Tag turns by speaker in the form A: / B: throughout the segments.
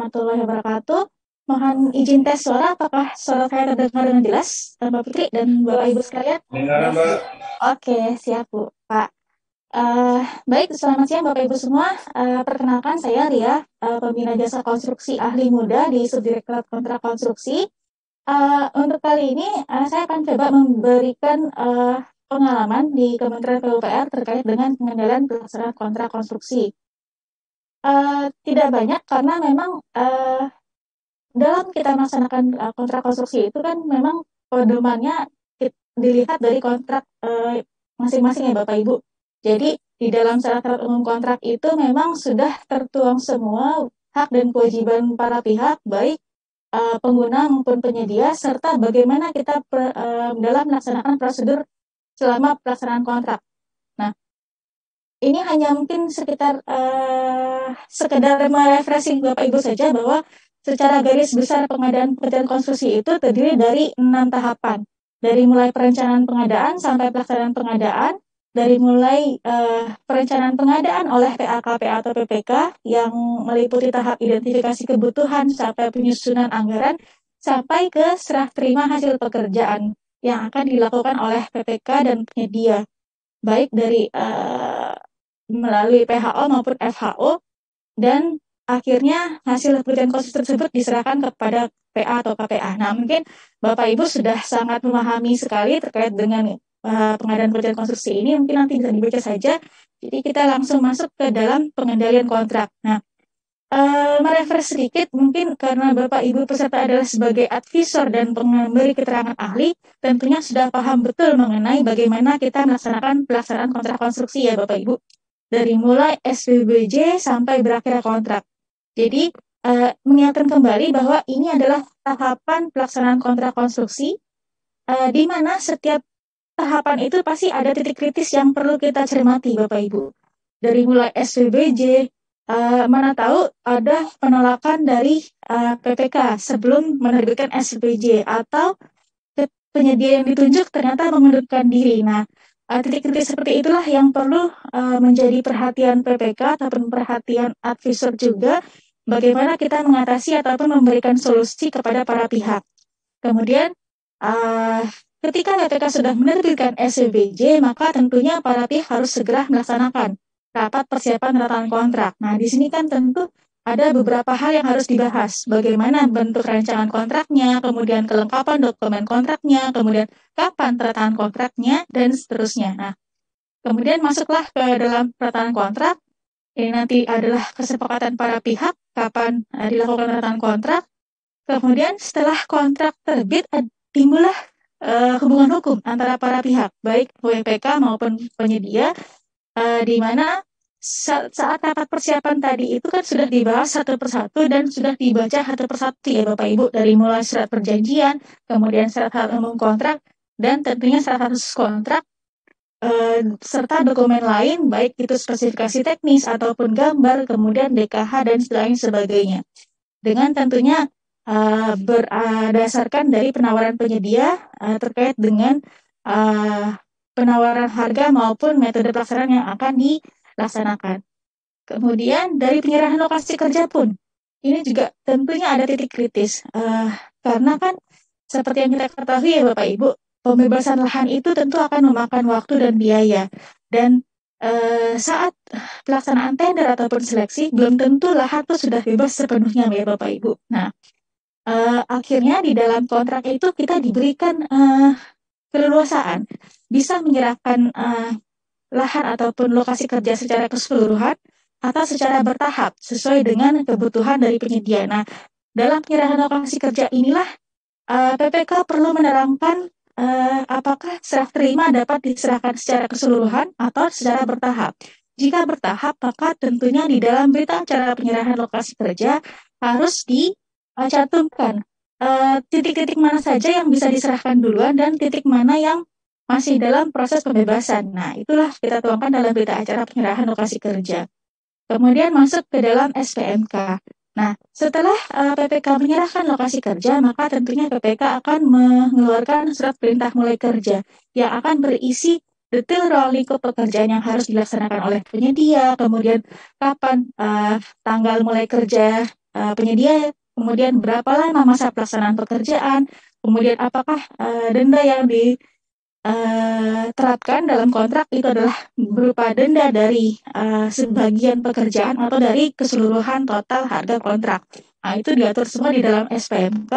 A: warahmatullahi wabarakatuh. Mohon izin tes suara, apakah suara saya terdengar dengan jelas, Mbak Putri dan Bapak Ibu sekalian?
B: Dengar, Mbak.
A: Oke, siap Bu, Pak. Baik, selamat siang Bapak Ibu semua. Perkenalkan saya Ria, pembina jasa konstruksi ahli muda di Subdirektorat Kontrak Konstruksi. Untuk kali ini saya akan coba memberikan pengalaman di Kementerian PUPR terkait dengan pengendalian pelaksanaan kontrak konstruksi. Tidak banyak karena memang dalam kita melaksanakan kontrak konstruksi itu kan memang pedomannya dilihat dari kontrak masing-masing ya Bapak Ibu. Jadi di dalam syarat-syarat umum kontrak itu memang sudah tertuang semua hak dan kewajiban para pihak, baik pengguna maupun penyedia, serta bagaimana kita dalam melaksanakan prosedur selama pelaksanaan kontrak. Nah, ini hanya mungkin sekitar sekedar refreshing Bapak Ibu saja bahwa secara garis besar pengadaan pekerjaan konstruksi itu terdiri dari 6 tahapan. Dari mulai perencanaan pengadaan sampai pelaksanaan pengadaan, dari mulai perencanaan pengadaan oleh PAKP atau PPK yang meliputi tahap identifikasi kebutuhan sampai penyusunan anggaran, sampai ke serah terima hasil pekerjaan yang akan dilakukan oleh PPK dan penyedia, baik dari melalui PHO maupun FHO, dan akhirnya hasil penelitian konstruksi tersebut diserahkan kepada PA atau KPA. Nah, mungkin Bapak Ibu sudah sangat memahami sekali terkait dengan pengadaan pekerjaan konstruksi ini, mungkin nanti bisa dibaca saja. Jadi kita langsung masuk ke dalam pengendalian kontrak. Nah, merefresh sedikit, mungkin karena Bapak Ibu peserta adalah sebagai advisor dan pemberi keterangan ahli, tentunya sudah paham betul mengenai bagaimana kita melaksanakan pelaksanaan kontrak konstruksi ya Bapak Ibu. Dari mulai SPBJ sampai berakhir kontrak. Jadi, mengingatkan kembali bahwa ini adalah tahapan pelaksanaan kontrak konstruksi, di mana setiap tahapan itu pasti ada titik kritis yang perlu kita cermati, Bapak Ibu. Dari mulai SPBJ, mana tahu ada penolakan dari PPK sebelum menerbitkan SPBJ, atau penyedia yang ditunjuk ternyata mengundurkan diri. Nah, titik-titik seperti itulah yang perlu menjadi perhatian PPK ataupun perhatian advisor juga, bagaimana kita mengatasi ataupun memberikan solusi kepada para pihak. Kemudian, ketika PPK sudah menerbitkan SPBJ, maka tentunya para pihak harus segera melaksanakan rapat persiapan tanda kontrak. Nah, di sini kan tentu ada beberapa hal yang harus dibahas. Bagaimana bentuk rancangan kontraknya, kemudian kelengkapan dokumen kontraknya, kemudian kapan tanda kontraknya, dan seterusnya. Nah, kemudian masuklah ke dalam tanda kontrak. Ini nanti adalah kesepakatan para pihak kapan dilakukan tanda kontrak. Kemudian setelah kontrak terbit, timbullah hubungan hukum antara para pihak, baik WPK maupun penyedia, di mana saat rapat persiapan tadi itu kan sudah dibahas satu persatu dan sudah dibaca satu persatu ya Bapak Ibu, dari mulai surat perjanjian, kemudian syarat umum kontrak, dan tentunya syarat khusus kontrak, serta dokumen lain, baik itu spesifikasi teknis ataupun gambar, kemudian DKH dan lain sebagainya. Dengan tentunya berdasarkan dari penawaran penyedia terkait dengan penawaran harga maupun metode pelaksanaan yang akan dilaksanakan. Kemudian dari penyerahan lokasi kerja pun, ini juga tentunya ada titik kritis. Karena kan seperti yang kita ketahui ya Bapak Ibu, pembebasan lahan itu tentu akan memakan waktu dan biaya. Dan saat pelaksanaan tender ataupun seleksi, belum tentu lahan itu sudah bebas sepenuhnya ya Bapak Ibu. Nah, akhirnya di dalam kontrak itu kita diberikan keleluasaan bisa menyerahkan lahan ataupun lokasi kerja secara keseluruhan atau secara bertahap sesuai dengan kebutuhan dari penyedia. Nah, dalam penyerahan lokasi kerja inilah PPK perlu menerangkan apakah serah terima dapat diserahkan secara keseluruhan atau secara bertahap. Jika bertahap, maka tentunya di dalam berita acara penyerahan lokasi kerja harus dicantumkan titik-titik mana saja yang bisa diserahkan duluan dan titik mana yang masih dalam proses pembebasan. Nah, itulah kita tuangkan dalam berita acara penyerahan lokasi kerja. Kemudian masuk ke dalam SPMK. Nah, setelah PPK menyerahkan lokasi kerja, maka tentunya PPK akan mengeluarkan surat perintah mulai kerja yang akan berisi detail ruang lingkup pekerjaan yang harus dilaksanakan oleh penyedia, kemudian kapan tanggal mulai kerja penyedia, kemudian berapa lama masa pelaksanaan pekerjaan, kemudian apakah denda yang diterapkan dalam kontrak itu adalah berupa denda dari sebagian pekerjaan atau dari keseluruhan total harga kontrak. Nah, itu diatur semua di dalam SPMK,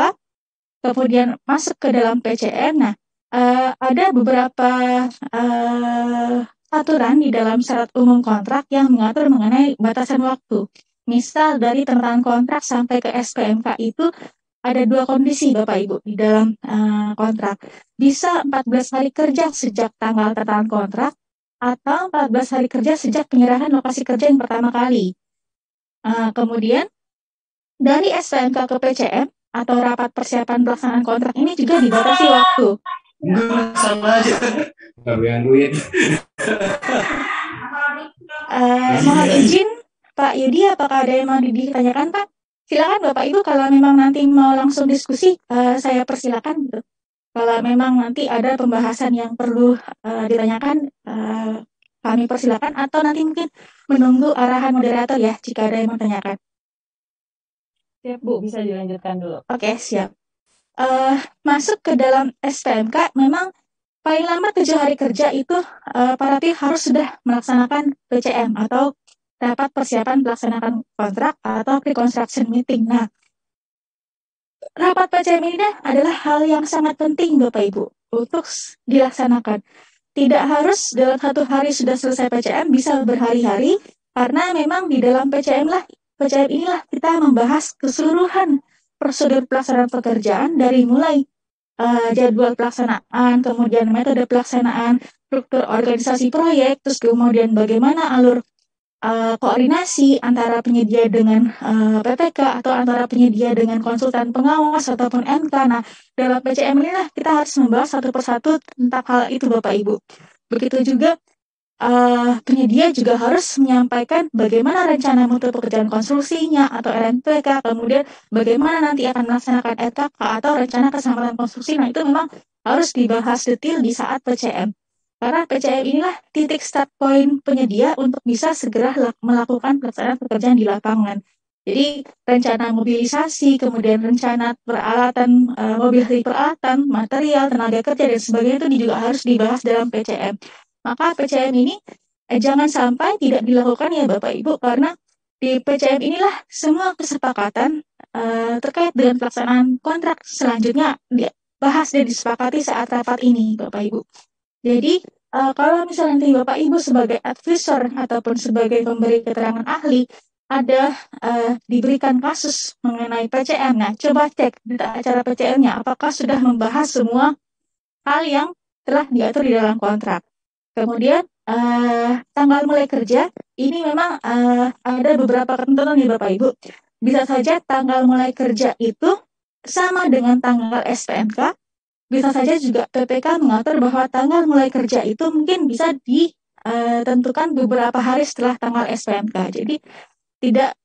A: kemudian masuk ke dalam PCM. Nah, ada beberapa aturan di dalam syarat umum kontrak yang mengatur mengenai batasan waktu. Misal dari tanda kontrak sampai ke SPMK itu ada 2 kondisi Bapak Ibu di dalam kontrak. Bisa 14 hari kerja sejak tanggal tanda kontrak atau 14 hari kerja sejak penyerahan lokasi kerja yang pertama kali. Kemudian dari SPMK ke PCM atau rapat persiapan pelaksanaan kontrak ini juga dibatasi waktu.
B: Sama aja. Gawean duit.
A: Mohon izin Pak Yudi, apakah ada yang mau ditanyakan Pak? Silakan Bapak Ibu, kalau memang nanti mau langsung diskusi, saya persilakan gitu. Kalau memang nanti ada pembahasan yang perlu ditanyakan, kami persilakan, atau nanti mungkin menunggu arahan moderator ya jika ada yang mau tanyakan.
C: Siap Bu, bisa dilanjutkan dulu.
A: Oke, siap. Masuk ke dalam SPMK memang paling lama 7 hari kerja itu para pihak harus sudah melaksanakan PCM atau rapat persiapan pelaksanaan kontrak atau pre-construction meeting. Nah, rapat PCM ini adalah hal yang sangat penting Bapak Ibu untuk dilaksanakan. Tidak harus dalam 1 hari sudah selesai PCM, bisa berhari-hari, karena memang di dalam PCM inilah kita membahas keseluruhan prosedur pelaksanaan pekerjaan dari mulai jadwal pelaksanaan, kemudian metode pelaksanaan, struktur organisasi proyek, terus kemudian bagaimana alur koordinasi antara penyedia dengan PPK atau antara penyedia dengan konsultan pengawas ataupun MK. Nah, dalam PCM inilah kita harus membahas satu persatu tentang hal itu Bapak Ibu. Begitu juga penyedia juga harus menyampaikan bagaimana rencana mutu pekerjaan konstruksinya atau RMPK, kemudian bagaimana nanti akan melaksanakan ETK atau rencana keselamatan konstruksi. Nah, itu memang harus dibahas detail di saat PCM. Karena PCM inilah titik start point penyedia untuk bisa segera melakukan pelaksanaan pekerjaan di lapangan. Jadi rencana mobilisasi, kemudian rencana peralatan, mobilisasi peralatan, material, tenaga kerja, dan sebagainya itu juga harus dibahas dalam PCM. Maka PCM ini jangan sampai tidak dilakukan ya Bapak Ibu, karena di PCM inilah semua kesepakatan terkait dengan pelaksanaan kontrak selanjutnya dibahas dan disepakati saat rapat ini Bapak Ibu. Jadi kalau misalnya nanti Bapak Ibu sebagai advisor ataupun sebagai pemberi keterangan ahli ada diberikan kasus mengenai PCM, nah coba cek di acara PCM-nya apakah sudah membahas semua hal yang telah diatur di dalam kontrak. Kemudian tanggal mulai kerja ini memang ada beberapa ketentuan nih Bapak Ibu. Bisa saja tanggal mulai kerja itu sama dengan tanggal SPMK. Bisa saja juga PPK mengatur bahwa tanggal mulai kerja itu mungkin bisa ditentukan beberapa hari setelah tanggal SPMK. Jadi tidak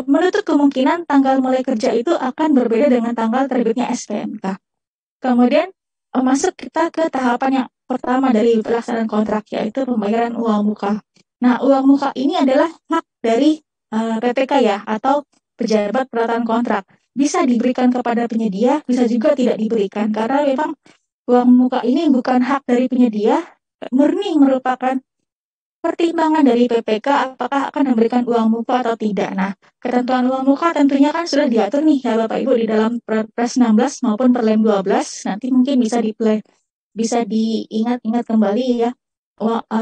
A: menutup kemungkinan tanggal mulai kerja itu akan berbeda dengan tanggal terbitnya SPMK. Kemudian masuk kita ke tahapan yang pertama dari pelaksanaan kontrak, yaitu pembayaran uang muka. Nah, uang muka ini adalah hak dari PPK ya, atau pejabat peralatan kontrak. Bisa diberikan kepada penyedia, bisa juga tidak diberikan, karena memang uang muka ini bukan hak dari penyedia, murni merupakan pertimbangan dari PPK apakah akan memberikan uang muka atau tidak. Nah, ketentuan uang muka tentunya kan sudah diatur nih ya Bapak Ibu di dalam Perpres 16 maupun Perlem 12. Nanti mungkin bisa diingat-ingat kembali ya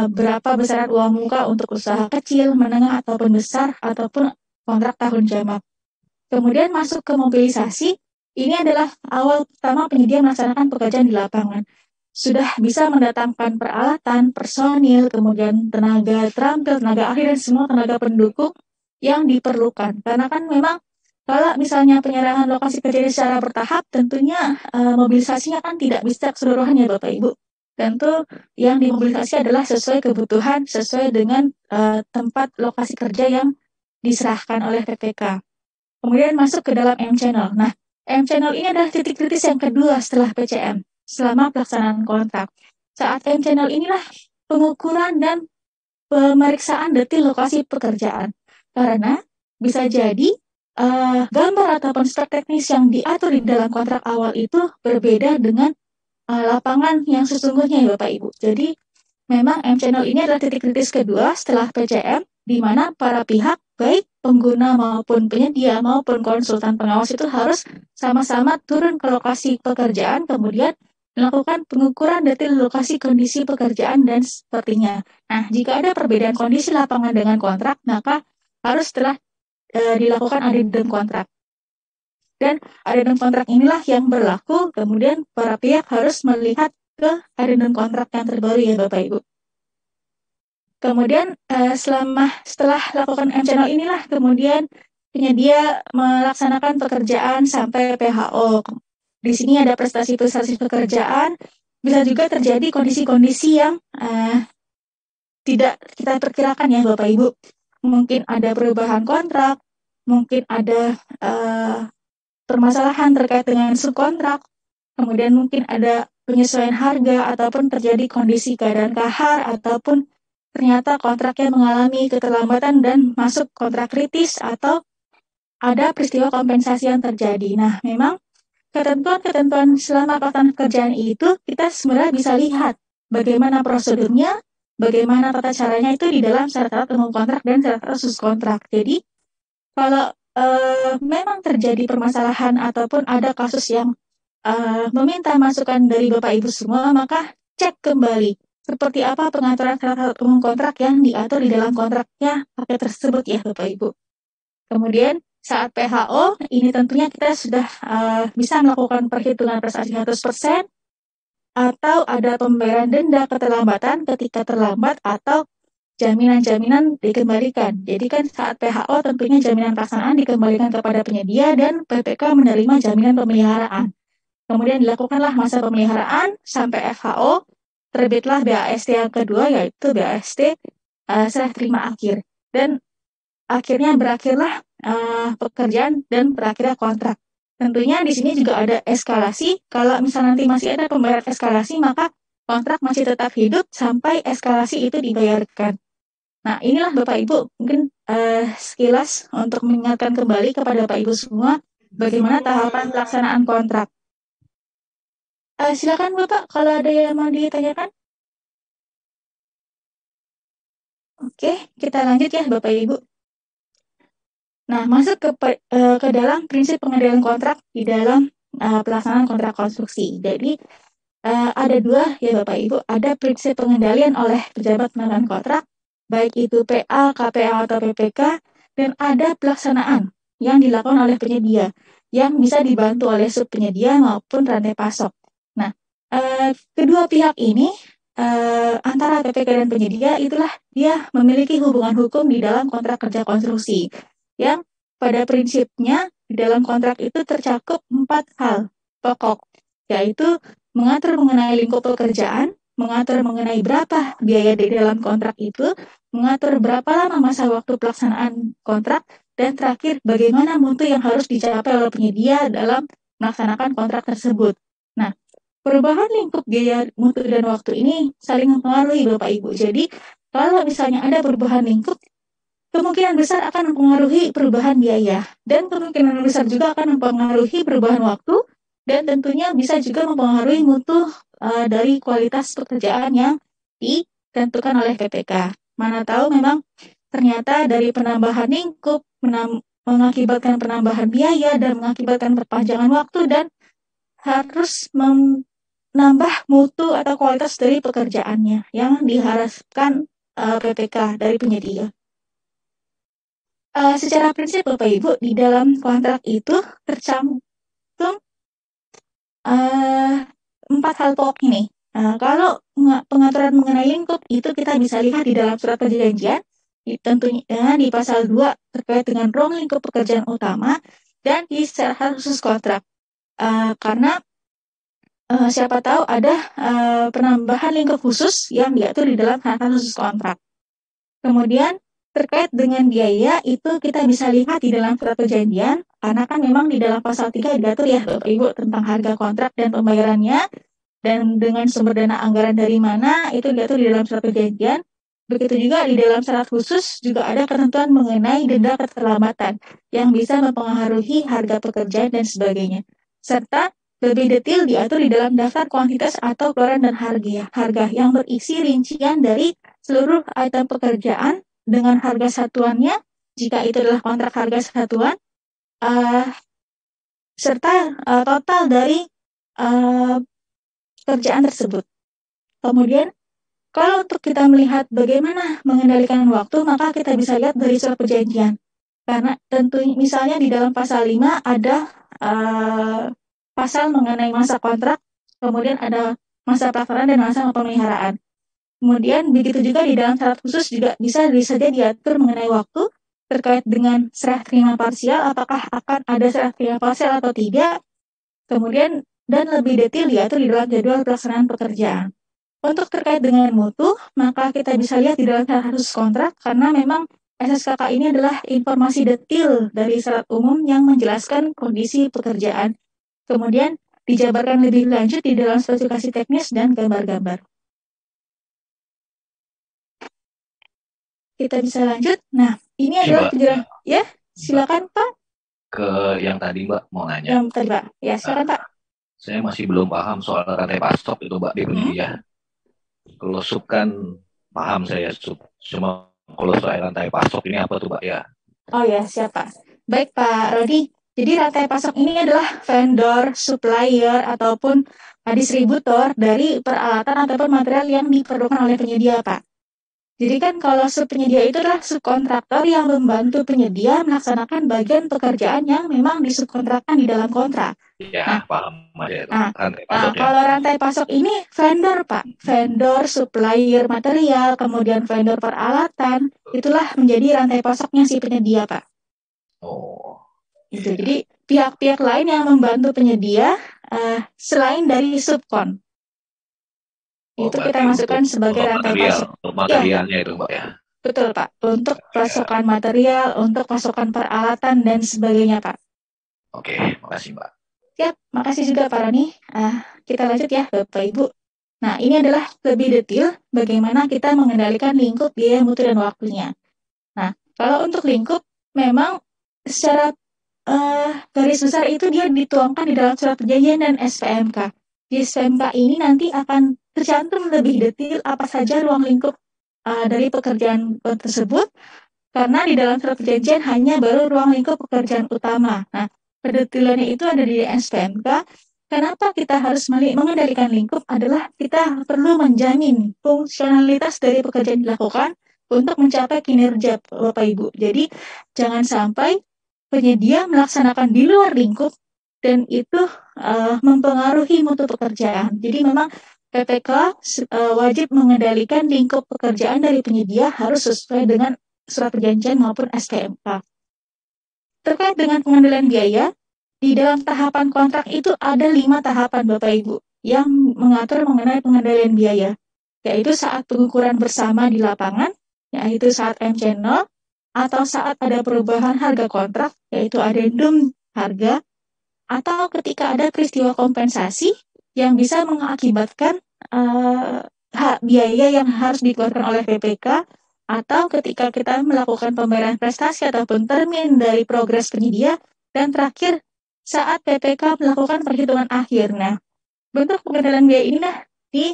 A: berapa besaran uang muka untuk usaha kecil, menengah ataupun besar ataupun kontrak tahun jamak. Kemudian masuk ke mobilisasi, ini adalah awal pertama penyedia melaksanakan pekerjaan di lapangan. Sudah bisa mendatangkan peralatan, personil, kemudian tenaga terampil, tenaga ahli, dan semua tenaga pendukung yang diperlukan. Karena kan memang kalau misalnya penyerahan lokasi kerja secara bertahap, tentunya mobilisasinya kan tidak bisa keseluruhannya Bapak Ibu. Tentu yang dimobilisasi adalah sesuai kebutuhan, sesuai dengan tempat lokasi kerja yang diserahkan oleh PPK. Kemudian masuk ke dalam M-Channel. Nah, M-Channel ini adalah titik kritis yang kedua setelah PCM, selama pelaksanaan kontrak. Saat M-Channel inilah pengukuran dan pemeriksaan detil lokasi pekerjaan. Karena bisa jadi gambar ataupun spek teknis yang diatur di dalam kontrak awal itu berbeda dengan lapangan yang sesungguhnya ya Bapak Ibu. Jadi memang M-Channel ini adalah titik kritis kedua setelah PCM, di mana para pihak, baik pengguna maupun penyedia maupun konsultan pengawas itu harus sama-sama turun ke lokasi pekerjaan, kemudian melakukan pengukuran detail lokasi kondisi pekerjaan dan sepertinya. Nah, jika ada perbedaan kondisi lapangan dengan kontrak, maka harus setelah dilakukan addendum kontrak. Dan addendum kontrak inilah yang berlaku, kemudian para pihak harus melihat ke addendum kontrak yang terbaru ya Bapak Ibu. Kemudian setelah lakukan M-Channel inilah kemudian penyedia melaksanakan pekerjaan sampai PHO. Di sini ada prestasi-prestasi pekerjaan, bisa juga terjadi kondisi-kondisi yang tidak kita perkirakan ya Bapak Ibu. Mungkin ada perubahan kontrak, mungkin ada permasalahan terkait dengan subkontrak, kemudian mungkin ada penyesuaian harga ataupun terjadi kondisi keadaan kahar ataupun ternyata kontraknya mengalami keterlambatan dan masuk kontrak kritis atau ada peristiwa kompensasi yang terjadi. Nah, memang ketentuan-ketentuan selama pelaksanaan pekerjaan itu kita sebenarnya bisa lihat bagaimana prosedurnya, bagaimana tata caranya itu di dalam syarat-syarat umum kontrak dan syarat-syarat khusus kontrak. Jadi, kalau memang terjadi permasalahan ataupun ada kasus yang meminta masukan dari Bapak Ibu semua, maka cek kembali seperti apa pengaturan syarat umum kontrak yang diatur di dalam kontraknya pakai tersebut ya Bapak Ibu. Kemudian saat PHO, ini tentunya kita sudah bisa melakukan perhitungan prestasi 100% atau ada pembayaran denda keterlambatan ketika terlambat atau jaminan-jaminan dikembalikan. Jadi kan saat PHO tentunya jaminan pelaksanaan dikembalikan kepada penyedia dan PPK menerima jaminan pemeliharaan. Kemudian dilakukanlah masa pemeliharaan sampai FHO, terbitlah BAST yang kedua yaitu BAST serah terima akhir. Dan akhirnya berakhirlah pekerjaan dan berakhirnya kontrak. Tentunya di sini juga ada eskalasi. Kalau misalnya nanti masih ada pembayaran eskalasi, maka kontrak masih tetap hidup sampai eskalasi itu dibayarkan. Nah, inilah Bapak Ibu, mungkin sekilas untuk mengingatkan kembali kepada Bapak Ibu semua bagaimana tahapan pelaksanaan kontrak. Silakan Bapak, kalau ada yang mau ditanyakan. Oke, kita lanjut ya Bapak Ibu. Nah, masuk ke dalam prinsip pengendalian kontrak di dalam pelaksanaan kontrak konstruksi. Jadi, ada dua ya Bapak Ibu, ada prinsip pengendalian oleh pejabat pengenalan kontrak, baik itu PA, KPA, atau PPK, dan ada pelaksanaan yang dilakukan oleh penyedia, yang bisa dibantu oleh subpenyedia maupun rantai pasok. Nah, kedua pihak ini, antara PPK dan penyedia, itulah dia memiliki hubungan hukum di dalam kontrak kerja konstruksi, yang pada prinsipnya di dalam kontrak itu tercakup 4 hal pokok, yaitu mengatur mengenai lingkup pekerjaan, mengatur mengenai berapa biaya di dalam kontrak itu, mengatur berapa lama masa waktu pelaksanaan kontrak, dan terakhir bagaimana mutu yang harus dicapai oleh penyedia dalam melaksanakan kontrak tersebut. Nah, perubahan lingkup biaya, mutu, dan waktu ini saling mempengaruhi Bapak Ibu. Jadi, kalau misalnya ada perubahan lingkup, kemungkinan besar akan mempengaruhi perubahan biaya, dan kemungkinan besar juga akan mempengaruhi perubahan waktu, dan tentunya bisa juga mempengaruhi mutu dari kualitas pekerjaan yang ditentukan oleh PPK. Mana tahu memang ternyata dari penambahan lingkup mengakibatkan penambahan biaya dan mengakibatkan perpanjangan waktu dan harus menambah mutu atau kualitas dari pekerjaannya yang diharapkan PPK dari penyedia. Secara prinsip Bapak Ibu, di dalam kontrak itu tercantum 4 hal pokok ini. Kalau pengaturan mengenai lingkup itu kita bisa lihat di dalam surat perjanjian, tentunya di pasal 2 terkait dengan ruang lingkup pekerjaan utama dan di syarat khusus kontrak. Karena siapa tahu ada penambahan lingkup khusus yang diatur di dalam syarat khusus kontrak. Kemudian terkait dengan biaya itu kita bisa lihat di dalam surat perjanjian, karena kan memang di dalam pasal 3 diatur ya Bapak Ibu tentang harga kontrak dan pembayarannya, dan dengan sumber dana anggaran dari mana itu diatur di dalam surat perjanjian. Begitu juga di dalam syarat khusus juga ada ketentuan mengenai denda keterlambatan yang bisa mempengaruhi harga pekerjaan dan sebagainya. Serta lebih detail diatur di dalam daftar kuantitas atau keluaran dan harga yang berisi rincian dari seluruh item pekerjaan dengan harga satuannya, jika itu adalah kontrak harga satuan, serta total dari pekerjaan tersebut. Kemudian, kalau untuk kita melihat bagaimana mengendalikan waktu, maka kita bisa lihat dari surat perjanjian. Karena tentu misalnya di dalam pasal 5 ada pasal mengenai masa kontrak, kemudian ada masa pelaksanaan dan masa pemeliharaan. Kemudian begitu juga di dalam syarat khusus juga bisa saja diatur mengenai waktu terkait dengan serah terima parsial, apakah akan ada serah terima parsial atau tidak. Kemudian dan lebih detail diatur di dalam jadwal pelaksanaan pekerjaan. Untuk terkait dengan mutu, maka kita bisa lihat di dalam syarat khusus kontrak karena memang SSKK ini adalah informasi detail dari syarat umum yang menjelaskan kondisi pekerjaan. Kemudian dijabarkan lebih lanjut di dalam spesifikasi teknis dan gambar-gambar. Kita bisa lanjut. Nah, ini adalah penjelasan. Ya, silakan Pak.
D: Ke yang tadi Mbak mau nanya.
A: Yang tadi Pak. Ya, silakan Pak.
D: Saya masih belum paham soal rantai pasok itu Mbak di penyedia. Kalau sub kan paham saya sub. Cuma kalau soal rantai pasok ini apa tuh Mbak ya?
A: Oh ya, siap Pak. Baik Pak Rodi. Jadi rantai pasok ini adalah vendor, supplier, ataupun distributor dari peralatan ataupun material yang diperlukan oleh penyedia Pak. Jadi kan kalau subpenyedia itu adalah subkontraktor yang membantu penyedia melaksanakan bagian pekerjaan yang memang disubkontrakkan di dalam kontrak.
D: Ya, paham.
A: Kalau rantai pasok ini vendor, Pak. Vendor, supplier material, kemudian vendor peralatan, itulah menjadi rantai pasoknya si penyedia, Pak.
D: Oh.
A: Itu. Jadi pihak-pihak lain yang membantu penyedia selain dari subkon. Itu kita masukkan sebagai rantai pasok.
D: Untuk materialnya itu Mbak ya.
A: Betul Pak, untuk pasokan material, untuk pasokan peralatan dan sebagainya Pak.
D: Oke, makasih Mbak.
A: Siap, makasih juga Pak Roni. Kita lanjut ya Bapak Ibu. Nah, ini adalah lebih detail bagaimana kita mengendalikan lingkup biaya mutu dan waktunya. Nah, kalau untuk lingkup, memang secara garis besar itu dia dituangkan di dalam surat perjanjian dan SPMK. Di SPMK ini nanti akan tercantum lebih detail apa saja ruang lingkup dari pekerjaan tersebut, karena di dalam surat perjanjian hanya baru ruang lingkup pekerjaan utama. Nah, pendetailannya itu ada di SPMK. Kenapa kita harus mengendalikan lingkup adalah kita perlu menjamin fungsionalitas dari pekerjaan dilakukan untuk mencapai kinerja Bapak Ibu. Jadi, jangan sampai penyedia melaksanakan di luar lingkup dan itu mempengaruhi mutu pekerjaan. Jadi memang PPK wajib mengendalikan lingkup pekerjaan dari penyedia harus sesuai dengan surat perjanjian maupun SPMK. Terkait dengan pengendalian biaya, di dalam tahapan kontrak itu ada 5 tahapan Bapak Ibu yang mengatur mengenai pengendalian biaya, yaitu saat pengukuran bersama di lapangan, yaitu saat M-channel, atau saat ada perubahan harga kontrak, yaitu adendum harga, atau ketika ada peristiwa kompensasi yang bisa mengakibatkan biaya yang harus dikeluarkan oleh PPK, atau ketika kita melakukan pembayaran prestasi ataupun termin dari progres penyedia, dan terakhir saat PPK melakukan perhitungan akhir. Nah, bentuk pengendalian biaya ini di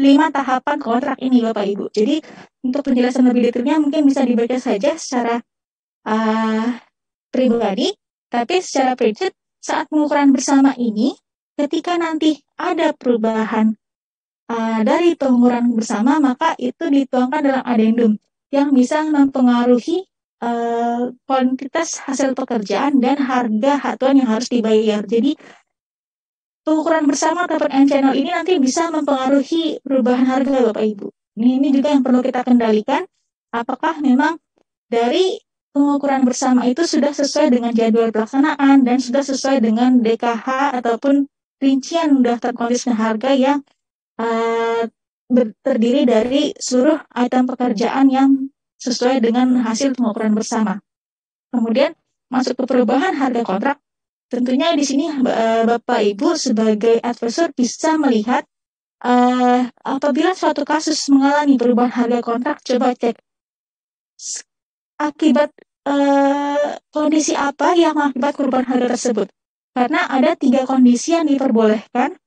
A: 5 tahapan kontrak ini Bapak Ibu. Jadi untuk penjelasan lebih detailnya mungkin bisa dibaca saja secara pribadi, tapi secara prinsip saat pengukuran bersama ini, ketika nanti ada perubahan dari pengukuran bersama, maka itu dituangkan dalam adendum yang bisa mempengaruhi kuantitas hasil pekerjaan dan harga hatuan yang harus dibayar. Jadi pengukuran bersama ataupun M-channel ini nanti bisa mempengaruhi perubahan harga Bapak Ibu. Ini juga yang perlu kita kendalikan, apakah memang dari pengukuran bersama itu sudah sesuai dengan jadwal pelaksanaan dan sudah sesuai dengan DKH ataupun rincian daftar kuantitas dan harga yang terdiri dari seluruh item pekerjaan yang sesuai dengan hasil pengukuran bersama. Kemudian masuk ke perubahan harga kontrak. Tentunya di sini Bapak Ibu sebagai advisor bisa melihat apabila suatu kasus mengalami perubahan harga kontrak, coba cek akibat kondisi apa yang mengakibat perubahan harga tersebut. Karena ada 3 kondisi yang diperbolehkan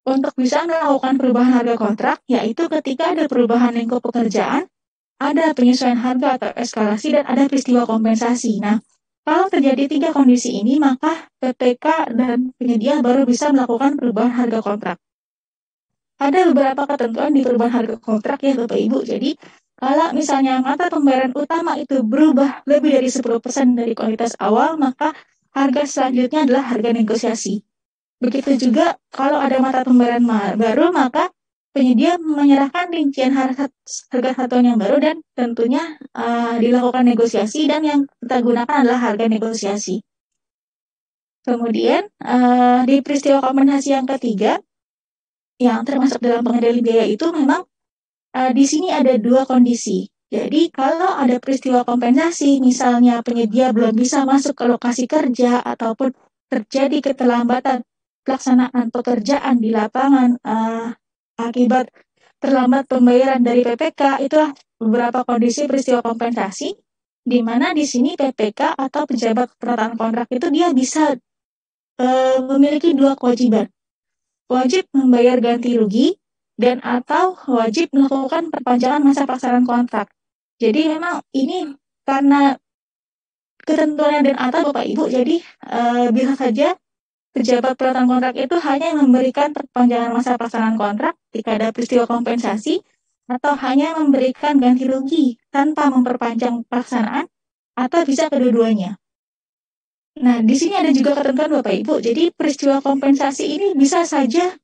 A: untuk bisa melakukan perubahan harga kontrak, yaitu ketika ada perubahan lingkup pekerjaan, ada penyesuaian harga atau eskalasi, dan ada peristiwa kompensasi. Nah, kalau terjadi 3 kondisi ini, maka PPK dan penyedia baru bisa melakukan perubahan harga kontrak. Ada beberapa ketentuan di perubahan harga kontrak ya Bapak Ibu. Jadi, kalau misalnya mata pembayaran utama itu berubah lebih dari 10% dari kuantitas awal, maka harga selanjutnya adalah harga negosiasi. Begitu juga kalau ada mata pembayaran baru, maka penyedia menyerahkan rincian harga satuan yang baru dan tentunya dilakukan negosiasi, dan yang kita gunakan adalah harga negosiasi. Kemudian di peristiwa kompensasi yang ketiga, yang termasuk dalam pengendali biaya itu memang di sini ada 2 kondisi. Jadi kalau ada peristiwa kompensasi, misalnya penyedia belum bisa masuk ke lokasi kerja ataupun terjadi keterlambatan pelaksanaan pekerjaan di lapangan akibat terlambat pembayaran dari PPK, itulah beberapa kondisi peristiwa kompensasi, di mana di sini PPK atau pejabat penataan kontrak itu dia bisa memiliki 2 kewajiban. Wajib membayar ganti rugi dan atau wajib melakukan perpanjangan masa pelaksanaan kontrak. Jadi memang ini karena ketentuannya dan atau Bapak Ibu, jadi bisa saja pejabat penataan kontrak itu hanya memberikan perpanjangan masa pelaksanaan kontrak jika ada peristiwa kompensasi, atau hanya memberikan ganti rugi tanpa memperpanjang pelaksanaan, atau bisa kedua-duanya. Nah, di sini ada juga ketentuan Bapak Ibu, jadi peristiwa kompensasi ini bisa saja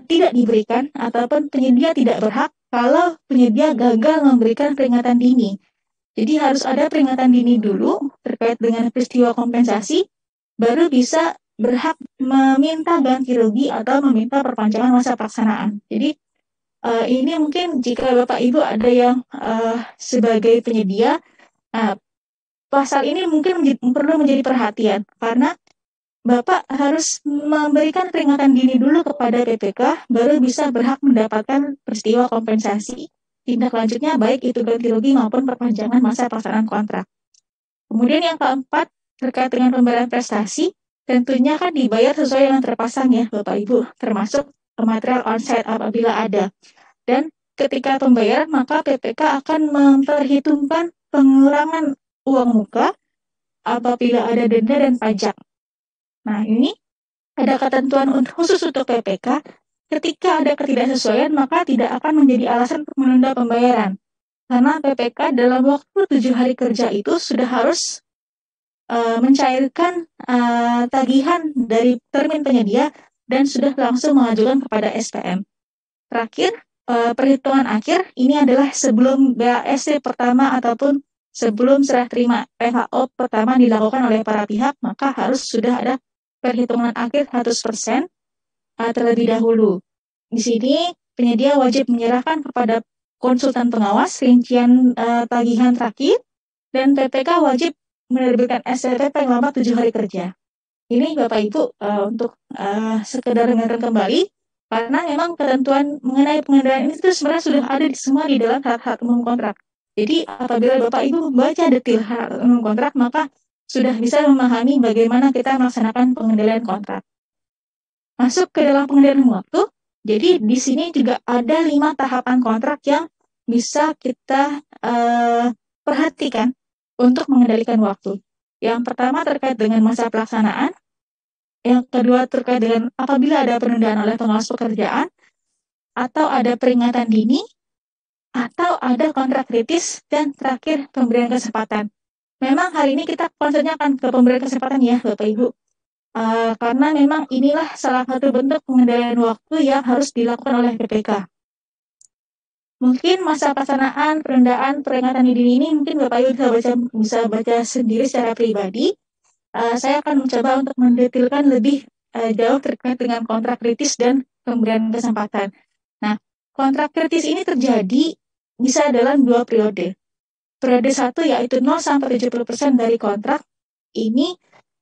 A: tidak diberikan ataupun penyedia tidak berhak kalau penyedia gagal memberikan peringatan dini. Jadi harus ada peringatan dini dulu terkait dengan peristiwa kompensasi, baru bisa berhak meminta ganti rugi atau meminta perpanjangan masa pelaksanaan. Jadi ini mungkin jika Bapak Ibu ada yang sebagai penyedia, pasal ini mungkin perlu menjadi perhatian karena Bapak harus memberikan peringatan dini dulu kepada PPK, baru bisa berhak mendapatkan peristiwa kompensasi. Tindak lanjutnya baik itu ganti rugi maupun perpanjangan masa pelaksanaan kontrak. Kemudian yang keempat, terkait dengan pembayaran prestasi, tentunya kan dibayar sesuai dengan terpasang ya Bapak Ibu, termasuk material onsite apabila ada. Dan ketika pembayaran, maka PPK akan memperhitungkan pengurangan uang muka apabila ada denda dan pajak. Nah, ini ada ketentuan khusus untuk PPK, ketika ada ketidaksesuaian, maka tidak akan menjadi alasan untuk menunda pembayaran. Karena PPK dalam waktu 7 hari kerja itu sudah harus mencairkan tagihan dari termin penyedia dan sudah langsung mengajukan kepada SPM. Terakhir, perhitungan akhir ini adalah sebelum BASC pertama ataupun sebelum serah terima PHO pertama dilakukan oleh para pihak, maka harus sudah ada perhitungan akhir 100% terlebih dahulu. Di sini penyedia wajib menyerahkan kepada konsultan pengawas rincian tagihan terakhir, dan PPK wajib menerbitkan SPP paling lambat 7 hari kerja. Ini Bapak Ibu untuk sekedar mengingatkan kembali, karena memang ketentuan mengenai pengendalian ini itu sebenarnya sudah ada semua di dalam syarat umum kontrak. Jadi apabila Bapak Ibu membaca detail syarat umum kontrak, maka sudah bisa memahami bagaimana kita melaksanakan pengendalian kontrak. Masuk ke dalam pengendalian waktu, jadi di sini juga ada 5 tahapan kontrak yang bisa kita perhatikan untuk mengendalikan waktu. Yang pertama terkait dengan masa pelaksanaan, yang kedua terkait dengan apabila ada penundaan oleh pengawas pekerjaan, atau ada peringatan dini, atau ada kontrak kritis, dan terakhir pemberian kesempatan. Memang hari ini kita concernnya akan ke pemberian kesempatan ya Bapak Ibu. Karena memang inilah salah satu bentuk pengendalian waktu yang harus dilakukan oleh PPK. Mungkin masa pelaksanaan, penundaan, peringatan dini ini mungkin Bapak Ibu bisa baca sendiri secara pribadi. Saya akan mencoba untuk mendetailkan lebih jauh terkait dengan kontrak kritis dan pemberian kesempatan. Nah, kontrak kritis ini terjadi bisa dalam 2 periode. Periode 1 yaitu 0 sampai 70% dari kontrak ini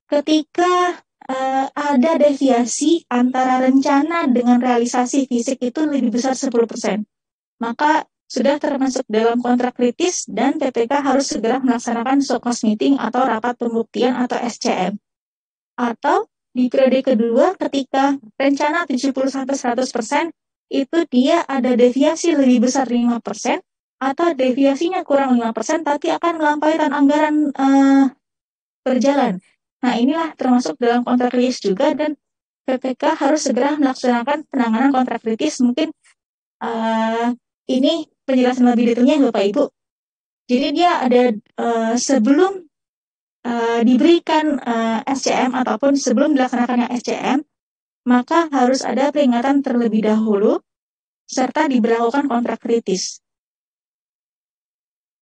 A: ketika ada deviasi antara rencana dengan realisasi fisik itu lebih besar 10%. Maka sudah termasuk dalam kontrak kritis dan PPK harus segera melaksanakan show-cause meeting atau rapat pembuktian atau SCM. Atau di periode kedua ketika rencana 70-100% itu dia ada deviasi lebih besar 5% atau deviasinya kurang 5% tapi akan melampaui anggaran berjalan. Nah, inilah termasuk dalam kontrak kritis juga dan PPK harus segera melaksanakan penanganan kontrak kritis. Mungkin ini penjelasan lebih detailnya Bapak Ibu. Jadi dia ada sebelum diberikan SCM ataupun sebelum dilaksanakannya SCM, maka harus ada peringatan terlebih dahulu serta diberlakukan kontrak kritis.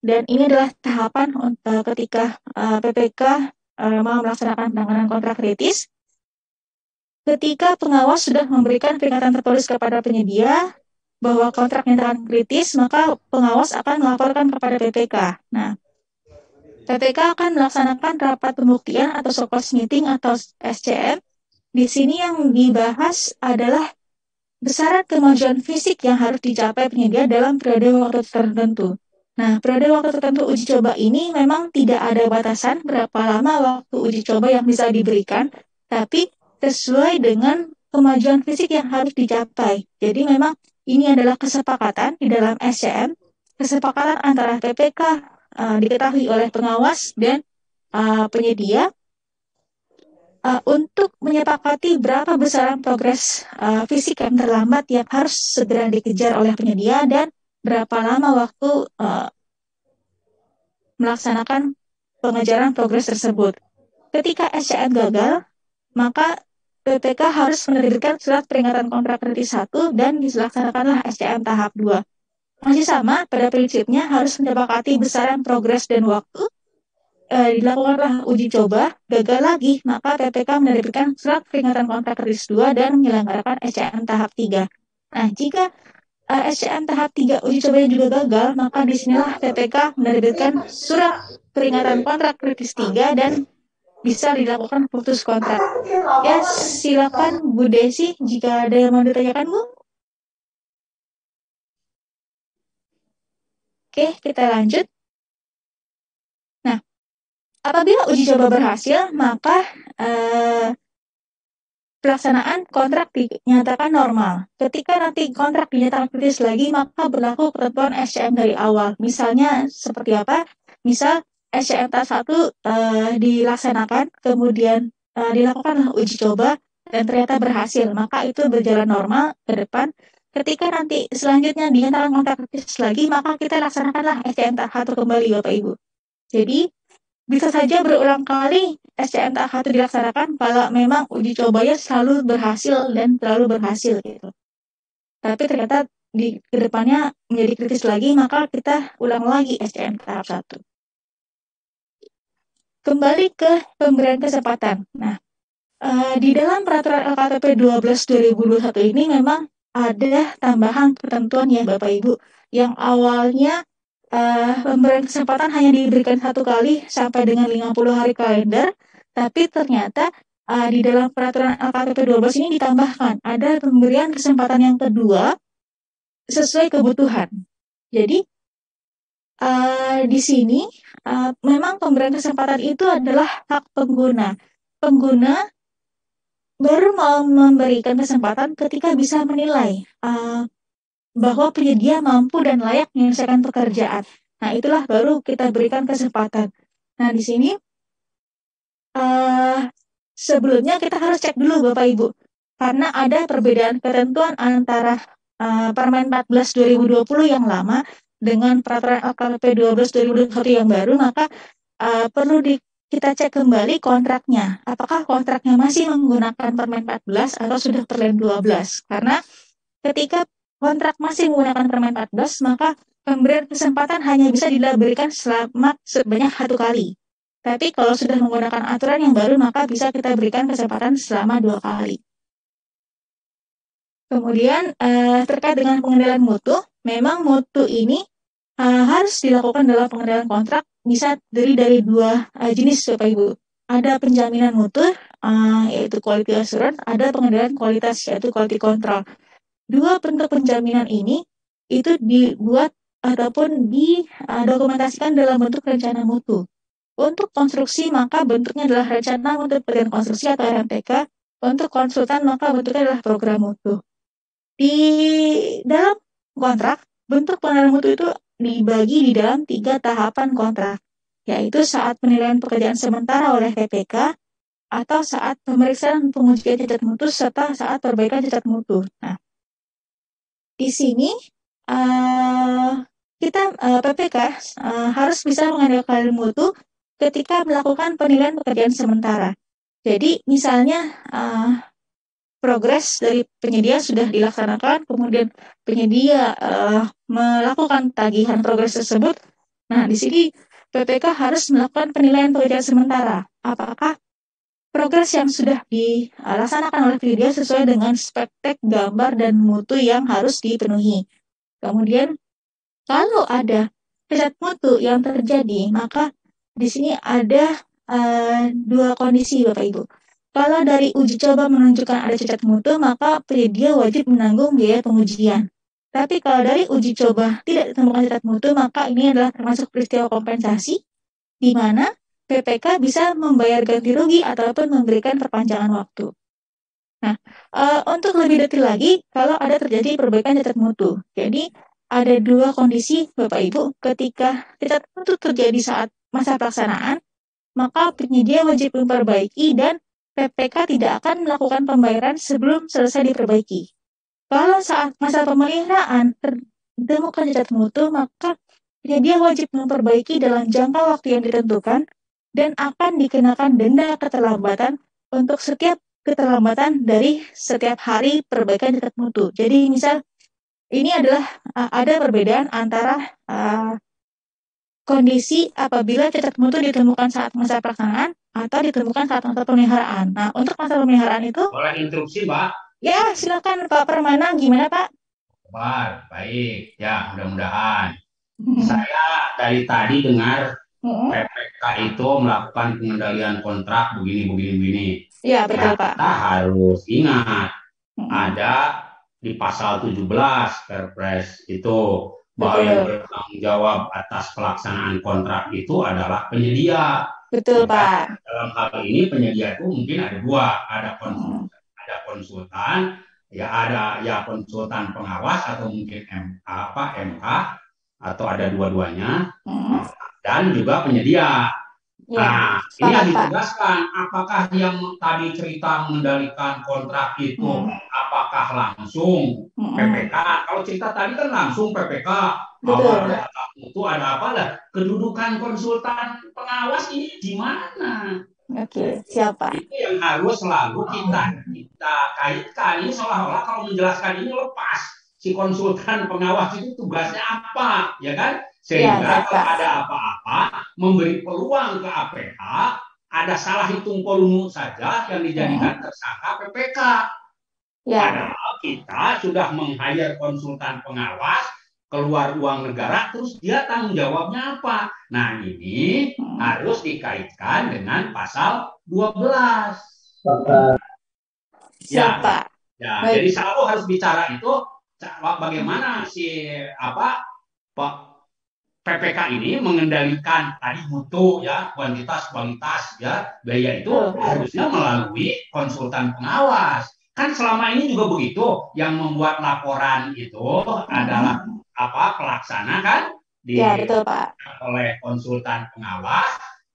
A: Dan ini adalah tahapan ketika PPK mau melaksanakan penanganan kontrak kritis. Ketika pengawas sudah memberikan peringatan tertulis kepada penyedia bahwa kontrak nyatakan kritis, maka pengawas akan melaporkan kepada PPK. Nah, PPK akan melaksanakan rapat pembuktian atau show-cause meeting atau SCM. Di sini yang dibahas adalah besaran kemajuan fisik yang harus dicapai penyedia dalam periode waktu tertentu. Nah, periode waktu tertentu uji coba ini memang tidak ada batasan berapa lama waktu uji coba yang bisa diberikan, tapi sesuai dengan kemajuan fisik yang harus dicapai. Jadi memang ini adalah kesepakatan di dalam SCM, kesepakatan antara PPK diketahui oleh pengawas dan penyedia untuk menyepakati berapa besaran progres fisik yang terlambat yang harus segera dikejar oleh penyedia dan berapa lama waktu melaksanakan pengejaran progres tersebut. Ketika SCM gagal, maka PPK harus menerbitkan surat peringatan kontrak kritis 1 dan dilaksanakanlah SCM tahap 2. Masih sama, pada prinsipnya harus menyepakati besaran progres dan waktu, dilakukanlah uji coba, gagal lagi, maka PPK menerbitkan surat peringatan kontrak kritis 2 dan menyelenggarakan SCM tahap 3. Nah, jika SCM tahap 3 uji cobanya juga gagal, maka disinilah PPK menerbitkan surat peringatan kontrak kritis 3 dan bisa dilakukan putus kontrak. Ya, silakan Bu Desi jika ada yang mau ditanyakan, Bu. Oke, kita lanjut. Nah, apabila uji coba berhasil, maka pelaksanaan kontrak dinyatakan normal. Ketika nanti kontrak dinyatakan kritis lagi, maka berlaku ketentuan SCM dari awal. Misalnya seperti apa? Misal SCM tahap 1 dilaksanakan, kemudian dilakukan uji coba, dan ternyata berhasil. Maka itu berjalan normal ke depan. Ketika nanti selanjutnya dinyatakan kontrak kritis lagi, maka kita laksanakanlah SCM tahap 1 kembali, Bapak Ibu. Jadi, bisa saja berulang kali SCM tahap 1 dilaksanakan kalau memang uji cobanya selalu berhasil dan selalu berhasil gitu. Tapi ternyata di kedepannya menjadi kritis lagi, maka kita ulang lagi SCM tahap 1. Kembali ke pemberian kesempatan. Nah, di dalam peraturan LKPP 12/2021 ini memang ada tambahan ketentuan ya Bapak Ibu, yang awalnya pemberian kesempatan hanya diberikan 1 kali sampai dengan 50 hari kalender, tapi ternyata di dalam peraturan LKPP 12 ini ditambahkan ada pemberian kesempatan yang kedua sesuai kebutuhan. Jadi di sini memang pemberian kesempatan itu adalah hak pengguna. Pengguna baru mau memberikan kesempatan ketika bisa menilai bahwa penyedia mampu dan layak menyelesaikan pekerjaan. Nah, itulah baru kita berikan kesempatan. Nah, di sini sebelumnya kita harus cek dulu Bapak Ibu, karena ada perbedaan ketentuan antara Permen 14 2020 yang lama dengan Peraturan LKPP 12 2021 yang baru, maka perlu kita cek kembali kontraknya. Apakah kontraknya masih menggunakan Permen 14 atau sudah Permen 12? Karena ketika kontrak masih menggunakan Permen 14, maka pemberian kesempatan hanya bisa diberikan sebanyak 1 kali. Tapi kalau sudah menggunakan aturan yang baru, maka bisa kita berikan kesempatan selama 2 kali. Kemudian terkait dengan pengendalian mutu, memang mutu ini harus dilakukan dalam pengendalian kontrak, bisa dari 2 jenis Bapak Ibu. Ada penjaminan mutu yaitu quality assurance, ada pengendalian kualitas, yaitu quality control. Dua bentuk penjaminan ini itu dibuat ataupun didokumentasikan dalam bentuk rencana mutu. Untuk konstruksi, maka bentuknya adalah rencana mutu pilihan konstruksi atau RMPK. Untuk konsultan, maka bentuknya adalah program mutu. Di dalam kontrak, bentuk penilaian mutu itu dibagi di dalam 3 tahapan kontrak, yaitu saat penilaian pekerjaan sementara oleh PPK, atau saat pemeriksaan pengujian cacat mutu, serta saat perbaikan cacat mutu. Nah, di sini PPK harus bisa mengandalkan mutu ketika melakukan penilaian pekerjaan sementara. Jadi misalnya progres dari penyedia sudah dilaksanakan, kemudian penyedia melakukan tagihan progres tersebut. Nah, di sini PPK harus melakukan penilaian pekerjaan sementara. Apakah progres yang sudah dilaksanakan oleh penyedia sesuai dengan spektek, gambar, dan mutu yang harus dipenuhi. Kemudian, kalau ada cacat mutu yang terjadi, maka di sini ada 2 kondisi, Bapak Ibu. Kalau dari uji coba menunjukkan ada cacat mutu, maka penyedia wajib menanggung biaya pengujian. Tapi kalau dari uji coba tidak ditemukan cacat mutu, maka ini adalah termasuk peristiwa kompensasi, di mana PPK bisa membayar ganti rugi ataupun memberikan perpanjangan waktu. Nah, untuk lebih detail lagi, kalau ada terjadi perbaikan cacat mutu. Jadi, ada 2 kondisi, Bapak Ibu, ketika cacat mutu terjadi saat masa pelaksanaan, maka penyedia wajib memperbaiki dan PPK tidak akan melakukan pembayaran sebelum selesai diperbaiki. Kalau saat masa pemeliharaan ditemukan cacat mutu, maka penyedia wajib memperbaiki dalam jangka waktu yang ditentukan dan akan dikenakan denda keterlambatan untuk setiap keterlambatan dari setiap hari perbaikan cacat mutu. Jadi misal ini adalah ada perbedaan antara kondisi apabila cacat mutu ditemukan saat masa pelaksanaan atau ditemukan saat masa pemeliharaan. Nah, untuk masa pemeliharaan itu...
B: Boleh interupsi, Mbak?
A: Ya, silakan Pak Permana. Gimana, Pak?
B: Baik. Ya, mudah-mudahan. Saya dari tadi dengar PPK itu melakukan pengendalian kontrak begini.
A: Ya, betul, Pak.
B: Kita harus ingat, ada di pasal 17 Perpres itu, bahwa yang bertanggung jawab atas pelaksanaan kontrak itu adalah penyedia.
A: Betul, Pak.
B: Dalam hal ini penyedia itu mungkin ada 2, ada konsultan, ya ada konsultan pengawas atau mungkin MK, atau ada dua-duanya, dan juga penyedia. Nah, ini yang ditegaskan, apakah yang tadi cerita mengendalikan kontrak itu, apakah langsung PPK? Kalau cerita tadi kan langsung PPK, awalnya itu ada apa lah? Kedudukan konsultan pengawas ini di mana?
A: Oke, siapa?
B: Itu yang harus selalu kita kaitkan. Ini seolah-olah kalau menjelaskan ini lepas. Si konsultan pengawas itu tugasnya apa, ya kan? Sehingga kalau ada apa-apa, memberi peluang ke APH, ada salah hitung volume saja yang dijadikan tersangka PPK. Padahal kita sudah meng-hire konsultan pengawas, keluar uang negara, terus dia tanggung jawabnya apa? Nah, ini harus dikaitkan dengan pasal 12.
A: Siapa?
B: Ya, jadi selalu harus bicara itu bagaimana PPK ini mengendalikan tadi mutu, ya, kualitas ya, biaya itu harusnya melalui konsultan pengawas. Kan selama ini juga begitu, yang membuat laporan itu adalah pelaksana kan
A: betul, Pak.
B: Oleh konsultan pengawas,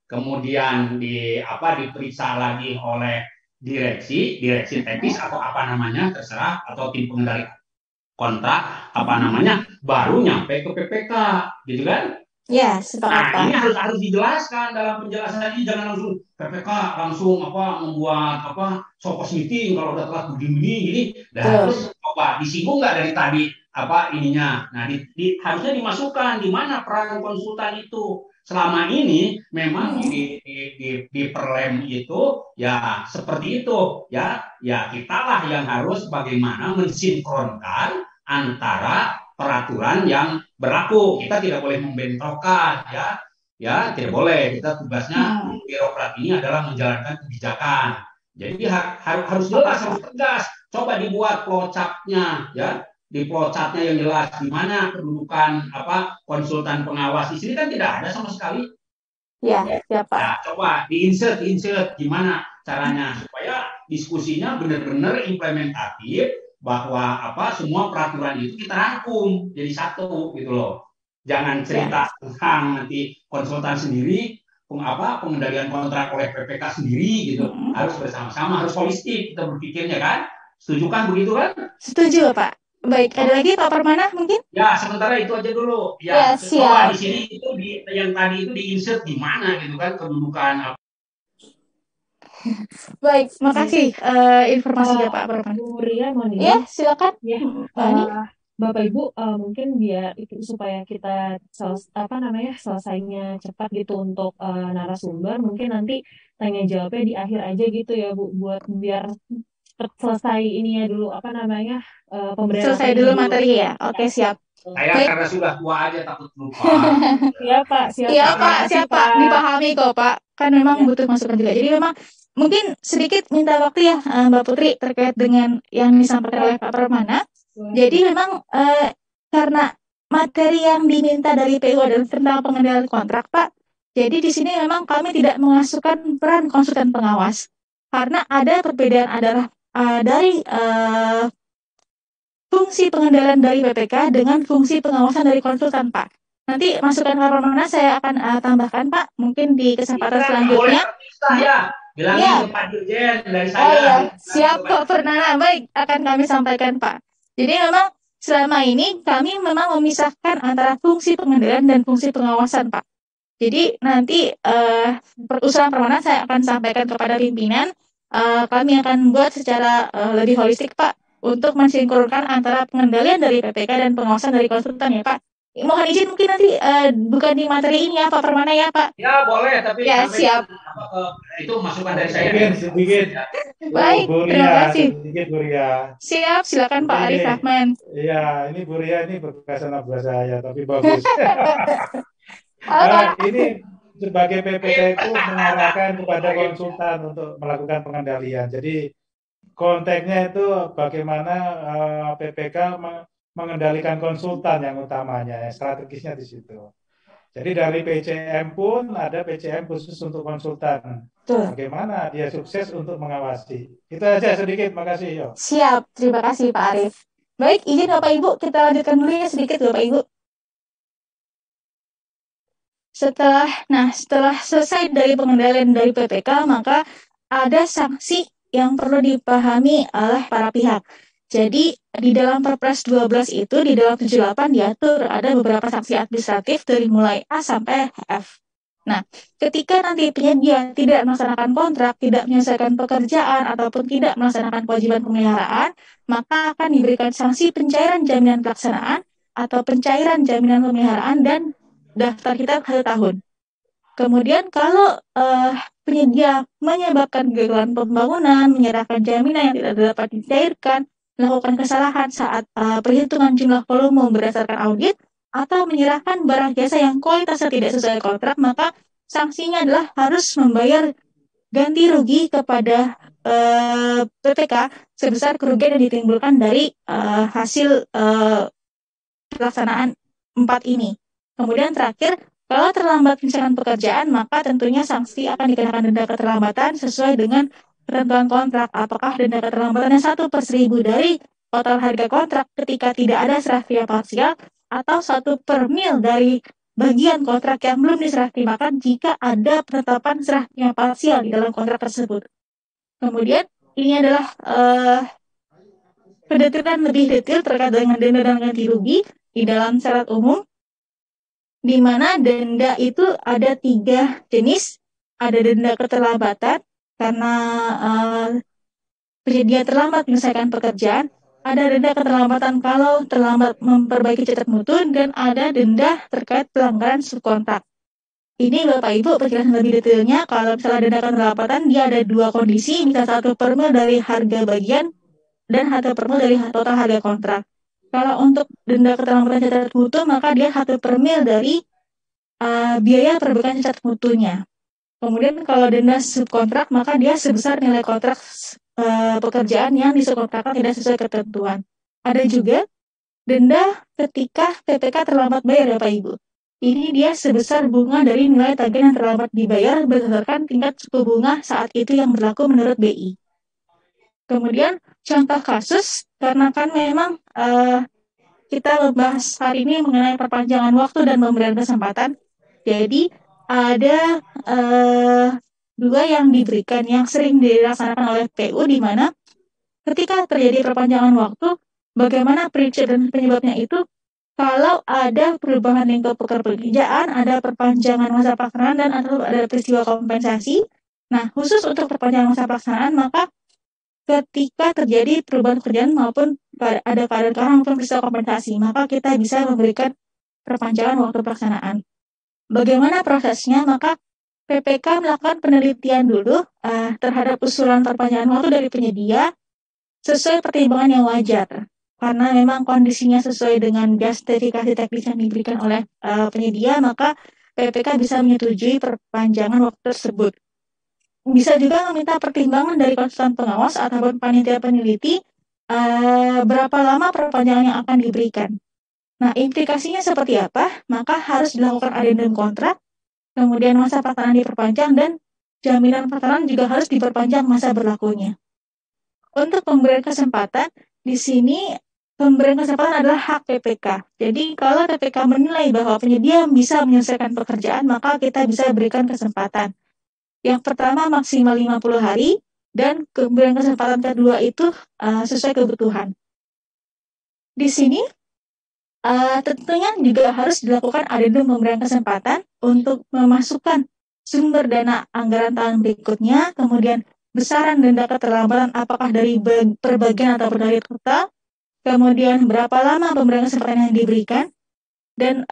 B: kemudian diperiksa lagi oleh direksi teknis atau apa namanya terserah, atau tim pengendali kontrak baru nyampe ke PPK, gitu kan?
A: Ya, sepakat.
B: Nah, ini harus dijelaskan dalam penjelasan ini, jangan langsung PPK langsung membuat sokos meeting kalau udah telat begini gini. Dan terus disinggung nggak dari tadi ininya. Nah, harusnya dimasukkan di mana peran konsultan itu. Selama ini memang di perlem itu ya seperti itu, ya kitalah yang harus bagaimana mensinkronkan antara peraturan yang berlaku. Kita tidak boleh membentrokan, ya tidak boleh. Kita tugasnya birokrat ini adalah menjalankan kebijakan. Jadi harus jelas, harus tegas. Coba dibuat flowchart-nya, ya, di flowchart-nya yang jelas di mana kedudukan konsultan pengawas. Di sini kan tidak ada sama sekali.
A: Ya, siapa?
B: Nah, coba diinsert gimana caranya supaya diskusinya benar-benar implementatif, bahwa semua peraturan itu kita rangkum jadi satu gitu loh. Jangan cerita tentang nanti konsultan sendiri, pengendalian kontrak oleh PPK sendiri gitu. Harus bersama-sama, harus holistik kita berpikirnya kan. Setuju kan begitu kan?
A: Setuju, Pak. Baik, ada lagi Pak Permana mungkin?
B: Ya, sementara itu aja dulu.
A: Ya,
B: coba
A: siap.
B: di sini itu yang tadi itu di-insert di mana gitu kan kedudukan.
A: Baik, makasih informasinya Pak Permana.
C: Bu Ria, mohon izin.
A: Ya, silakan.
C: Ya, Bapak Ibu, mungkin biar itu supaya kita selesainya cepat gitu untuk narasumber, mungkin nanti tanya jawabnya di akhir aja gitu ya Bu, buat biar selesai ininya dulu pemberian
A: selesai dulu materi ya. Oke, siap.
B: Saya karena sudah tua aja takut lupa.
C: Iya Pak, siap.
A: Iya Pak, siap Pak. Dipahami kok Pak. Kan memang butuh masukan juga. Jadi memang mungkin sedikit minta waktu ya Mbak Putri terkait dengan yang disampaikan oleh Pak Permana. Jadi memang karena materi yang diminta dari PU adalah tentang pengendalian kontrak Pak. Jadi di sini memang kami tidak memasukkan peran konsultan pengawas. Karena ada perbedaan adalah dari fungsi pengendalian dari PPK dengan fungsi pengawasan dari konsultan, Pak. Nanti masukan Pak Permana saya akan tambahkan, Pak. Mungkin di kesempatan selanjutnya.
B: Bilangin ke Pak Dirjen dari saya.
A: Oh iya, siap Pak Permana. Baik, akan kami sampaikan, Pak. Jadi memang selama ini kami memang memisahkan antara fungsi pengendalian dan fungsi pengawasan, Pak. Jadi nanti usulan Permana saya akan sampaikan kepada pimpinan. Kami akan buat secara lebih holistik, Pak, untuk mensinkronkan antara pengendalian dari PPK dan pengawasan dari konsultan ya Pak. Mohon izin mungkin nanti bukan di materi ini ya Pak Permana ya Pak.
B: Ya boleh, tapi
A: ya siap.
B: Itu masukan dari saya.
E: Sedikit.
A: Baik, terima kasih.
E: Sedikit Bu Ria.
A: Siap, silakan Pak Arif Rahman.
E: Iya, ini Bu Ria ini bekas anak buah saya, tapi bagus. Ini sebagai PPK itu mengarahkan kepada konsultan untuk melakukan pengendalian. Jadi konteksnya itu bagaimana PPK mengendalikan konsultan yang utamanya, strategisnya di situ. Jadi dari PCM pun ada PCM khusus untuk konsultan. Bagaimana dia sukses untuk mengawasi. Itu aja sedikit, makasih. Yo.
A: Siap, terima kasih Pak Arif. Baik, izin Bapak Ibu, kita lanjutkan dulu ya sedikit Bapak Ibu. Setelah selesai dari pengendalian dari PPK, maka ada sanksi yang perlu dipahami oleh para pihak. Jadi di dalam Perpres 12 itu di dalam 78 diatur ada beberapa sanksi administratif dari mulai A sampai F. Nah, ketika nanti penyedia tidak melaksanakan kontrak, tidak menyelesaikan pekerjaan ataupun tidak melaksanakan kewajiban pemeliharaan, maka akan diberikan sanksi pencairan jaminan pelaksanaan atau pencairan jaminan pemeliharaan dan daftar kita 1 tahun. Kemudian kalau penyedia menyebabkan kegagalan pembangunan, menyerahkan jaminan yang tidak dapat dicairkan, melakukan kesalahan saat perhitungan jumlah volume berdasarkan audit, atau menyerahkan barang jasa yang kualitasnya tidak sesuai kontrak, maka sanksinya adalah harus membayar ganti rugi kepada PPK sebesar kerugian yang ditimbulkan dari hasil pelaksanaan 4 ini. Kemudian terakhir, kalau terlambat penyelesaian pekerjaan, maka tentunya sanksi akan dikenakan denda keterlambatan sesuai dengan ketentuan kontrak. Apakah denda keterlambatannya 1/1000 dari total harga kontrak ketika tidak ada serah terima parsial, atau 1/mil dari bagian kontrak yang belum diserah terimakan jika ada penetapan serah terima parsial di dalam kontrak tersebut. Kemudian ini adalah pendetilan lebih detail terkait dengan denda dan ganti rugi di dalam syarat umum, di mana denda itu ada 3 jenis. Ada denda keterlambatan karena penyedia terlambat menyelesaikan pekerjaan, ada denda keterlambatan kalau terlambat memperbaiki cacat mutu, dan ada denda terkait pelanggaran subkontrak. Ini Bapak Ibu penjelasan lebih detailnya. Kalau misalnya denda keterlambatan, dia ada 2 kondisi, bisa 1/mil dari harga bagian dan 1/mil dari total harga kontrak. Kalau untuk denda keterlambatan cacat mutu, maka dia 1/mil dari biaya perbaikan cacat mutunya. Kemudian kalau denda subkontrak, maka dia sebesar nilai kontrak pekerjaan yang disubkontrakkan tidak sesuai ketentuan. Ada juga denda ketika PPK terlambat bayar, Bapak Ibu. Ini dia sebesar bunga dari nilai tagihan yang terlambat dibayar berdasarkan tingkat suku bunga saat itu yang berlaku menurut BI. Kemudian contoh kasus, karena kan memang kita membahas hari ini mengenai perpanjangan waktu dan pemberian kesempatan. Jadi ada dua yang diberikan yang sering dilaksanakan oleh PU, di mana ketika terjadi perpanjangan waktu, bagaimana prinsip dan penyebabnya itu kalau ada perubahan lingkup pekerjaan, ada perpanjangan masa pelaksanaan, dan atau ada peristiwa kompensasi. Nah, khusus untuk perpanjangan masa pelaksanaan, maka ketika terjadi perubahan pekerjaan maupun ada keadaan maupun peristiwa kompensasi, maka kita bisa memberikan perpanjangan waktu pelaksanaan. Bagaimana prosesnya? Maka PPK melakukan penelitian dulu terhadap usulan perpanjangan waktu dari penyedia sesuai pertimbangan yang wajar. Karena memang kondisinya sesuai dengan justifikasi teknis yang diberikan oleh penyedia, maka PPK bisa menyetujui perpanjangan waktu tersebut. Bisa juga meminta pertimbangan dari konsultan pengawas ataupun panitia peneliti berapa lama perpanjangan yang akan diberikan. Nah, implikasinya seperti apa? Maka harus dilakukan adendum kontrak, kemudian masa pelaksanaan diperpanjang, dan jaminan pelaksanaan juga harus diperpanjang masa berlakunya. Untuk pemberian kesempatan, di sini pemberian kesempatan adalah hak PPK. Jadi kalau PPK menilai bahwa penyedia bisa menyelesaikan pekerjaan, maka kita bisa berikan kesempatan. Yang pertama maksimal 50 hari, dan pemberian kesempatan kedua itu sesuai kebutuhan. Di sini tentunya juga harus dilakukan adendum pemberian kesempatan untuk memasukkan sumber dana anggaran tahun berikutnya, kemudian besaran denda keterlambatan apakah dari per bagian atau dari total, kemudian berapa lama pemberian kesempatan yang diberikan, dan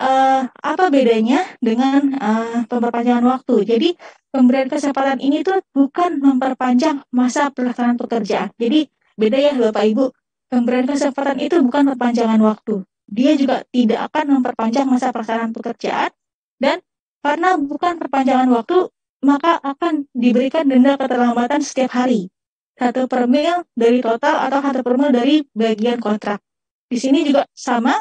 A: apa bedanya dengan pemperpanjangan waktu. Jadi pemberian kesempatan ini tuh bukan memperpanjang masa pelaksanaan pekerjaan. Jadi beda ya Bapak Ibu, pemberian kesempatan itu bukan perpanjangan waktu. Dia juga tidak akan memperpanjang masa pelaksanaan pekerjaan, dan karena bukan perpanjangan waktu, maka akan diberikan denda keterlambatan setiap hari. 1 per mil dari total atau 1 per mil dari bagian kontrak. Di sini juga sama,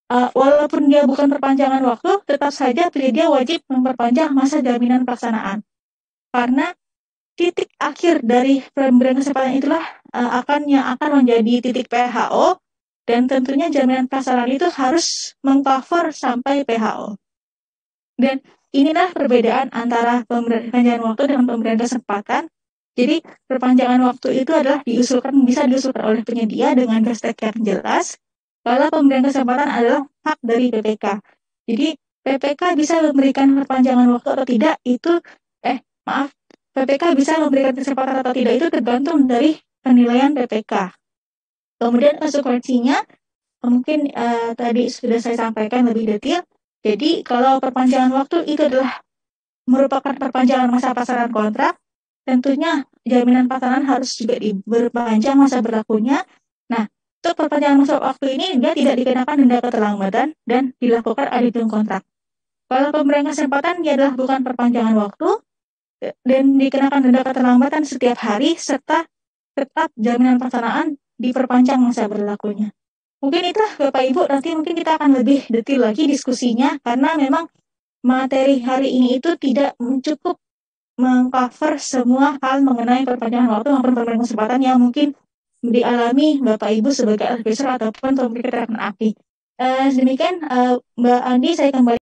A: walaupun dia bukan perpanjangan waktu, tetap saja penyedia wajib memperpanjang masa jaminan pelaksanaan. Karena titik akhir dari pemberian kesempatan itulah yang akan menjadi titik PHO, dan tentunya jaminan pelaksanaan itu harus mengcover sampai PHO. Dan inilah perbedaan antara perpanjangan waktu dengan pemberian kesempatan. Jadi perpanjangan waktu itu adalah bisa diusulkan oleh penyedia dengan hashtag yang jelas. Kalau pemberian kesempatan adalah hak dari PPK. Jadi PPK bisa memberikan perpanjangan waktu atau tidak itu PPK bisa memberikan kesempatan atau tidak itu tergantung dari penilaian PPK. Kemudian konsekuensinya mungkin tadi sudah saya sampaikan lebih detail. Jadi kalau perpanjangan waktu itu adalah merupakan perpanjangan masa pelaksanaan kontrak, tentunya jaminan pelaksanaan harus juga diperpanjang masa berlakunya. Nah, untuk perpanjangan masa waktu ini dia tidak dikenakan denda keterlambatan dan dilakukan adendum kontrak. Kalau pemberian kesempatan dia adalah bukan perpanjangan waktu dan dikenakan denda keterlambatan setiap hari serta tetap jaminan pelaksanaan diperpanjang masa berlakunya. Mungkin itulah Bapak Ibu, nanti mungkin kita akan lebih detail lagi diskusinya karena memang materi hari ini itu tidak cukup mengcover semua hal mengenai perpanjangan waktu maupun pemberian kesempatan yang mungkin dialami Bapak Ibu sebagai advisor ataupun pemberi keterangan ahli. Demikian Mbak Andi, saya kembali